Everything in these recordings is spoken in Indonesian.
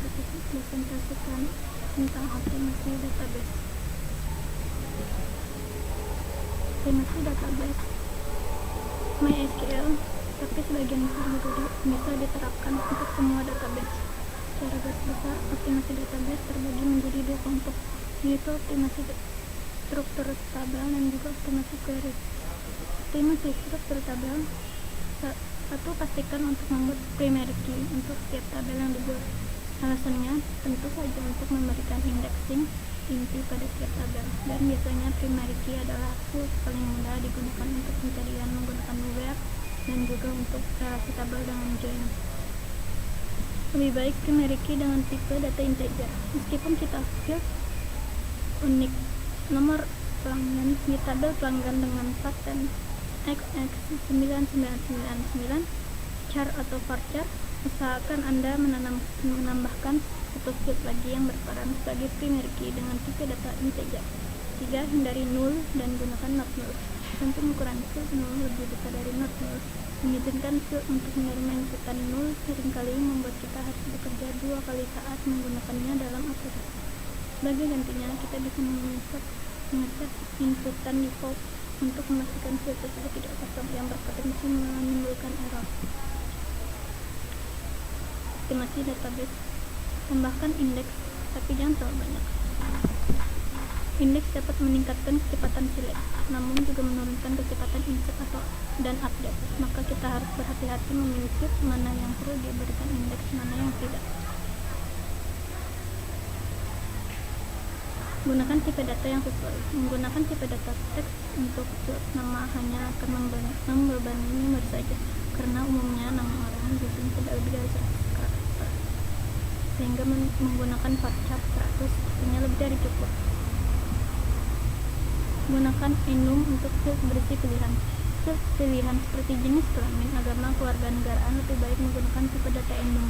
presentasikan tentang optimasi database. Optimasi database MySQL, tapi sebagian besar juga bisa diterapkan untuk semua database. Secara garis besar, optimasi database terbagi menjadi dua kelompok, yaitu optimasi struktur tabel dan juga optimasi query. Optimasi struktur tabel, satu, pastikan untuk membuat primary key untuk setiap tabel yang dibuat. Alasannya tentu saja untuk memberikan indexing inti pada setiap tabel, dan biasanya primary key adalah tools paling mudah digunakan untuk pencarian menggunakan where dan juga untuk relasi tabel dengan join. Lebih baik primary key dengan tipe data integer, meskipun kita field unik nomor pelanggan di tabel pelanggan dengan pattern XX9999 char atau varchar. Usahakan Anda menambahkan satu field lagi yang berperan sebagai primary key dengan tipe data integer. 3. Hindari null dan gunakan not null. Tentu ukuran field null lebih besar dari not null. Mengizinkan field untuk menerima inputan null seringkali membuat kita harus bekerja 2 kali saat menggunakannya dalam aplikasi. Sebagai gantinya, kita bisa mengeset inputan default untuk memastikan field tersebut tidak kosong yang berpotensi menimbulkan error. Optimasi database, tambahkan indeks, tapi jangan terlalu banyak. Indeks dapat meningkatkan kecepatan select, namun juga menurunkan kecepatan insert dan update. Maka kita harus berhati-hati memilih field mana yang perlu diberikan indeks, mana yang tidak. Gunakan tipe data yang sesuai. Menggunakan tipe data teks untuk field nama hanya akan membebani member saja, karena umumnya nama orang biasanya tidak lebih dari 100 karakter, sehingga menggunakan varchar 100 artinya lebih dari cukup. Gunakan enum untuk field berisi pilihan. Field pilihan seperti jenis kelamin, agama, kewarganegaraan lebih baik menggunakan tipe data enum.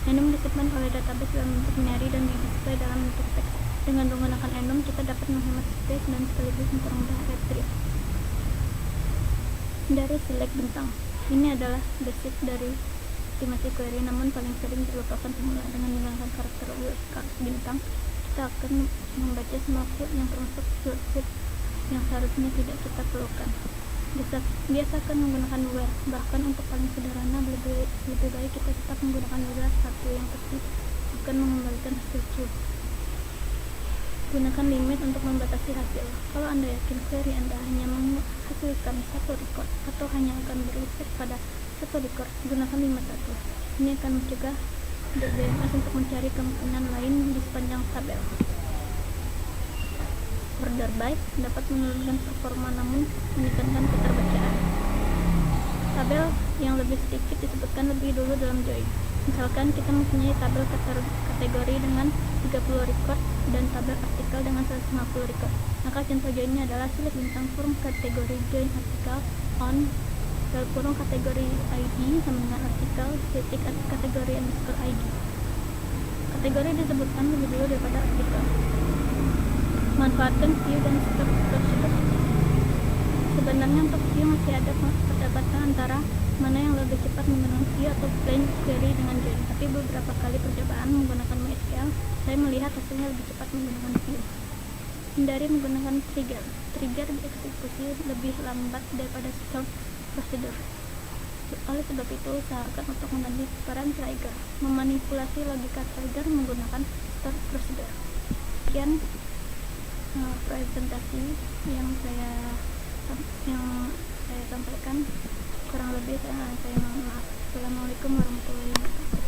Enum disimpan oleh database dalam bentuk binary dan di-display dalam bentuk teks. Dengan menggunakan enum, kita dapat menghemat space dan sekaligus mempermudah retrieve. Dari select bintang, ini adalah basic dari optimasi query, namun paling sering dilupakan semula. Dengan menggunakan karakter bintang, kita akan membaca semua field yang termasuk field yang seharusnya tidak kita perlukan. Biasakan menggunakan where, bahkan untuk paling sederhana lebih baik kita tetap menggunakan where satu yang pasti akan mengembalikan hasil true. Gunakan limit untuk membatasi hasil. Kalau Anda yakin query Anda hanya menghasilkan satu record atau hanya akan berefek pada satu record, gunakan limit 1. Ini akan mencegah DBMS untuk mencari kemungkinan lain di sepanjang tabel. Order by dapat menurunkan performa namun meningkatkan keterbacaan. Tabel yang lebih sedikit disebutkan lebih dulu dalam join. Misalkan kita mempunyai tabel kategori dengan 30 record dan tabel artikel dengan 150 record. Maka contoh joinnya adalah select bintang form kategori join artikel on kurung kategori ID sama dengan artikel titik kategori underscore ID. Kategori disebutkan lebih dulu daripada artikel. Manfaatkan view dan stop procedure. Sebenarnya untuk view masih ada perdebatan antara mana yang lebih cepat menggunakan view atau plain query dengan join, tapi beberapa kali percobaan menggunakan MySQL saya melihat hasilnya lebih cepat menggunakan view. Hindari menggunakan trigger dieksekusi lebih lambat daripada stop procedure. Oleh sebab itu, usahakan untuk mengganti peran trigger, memanipulasi logika trigger menggunakan stop procedure. Sekian presentasi yang saya sampaikan, kurang lebih saya mohon maaf. Assalamualaikum warahmatullahi wabarakatuh.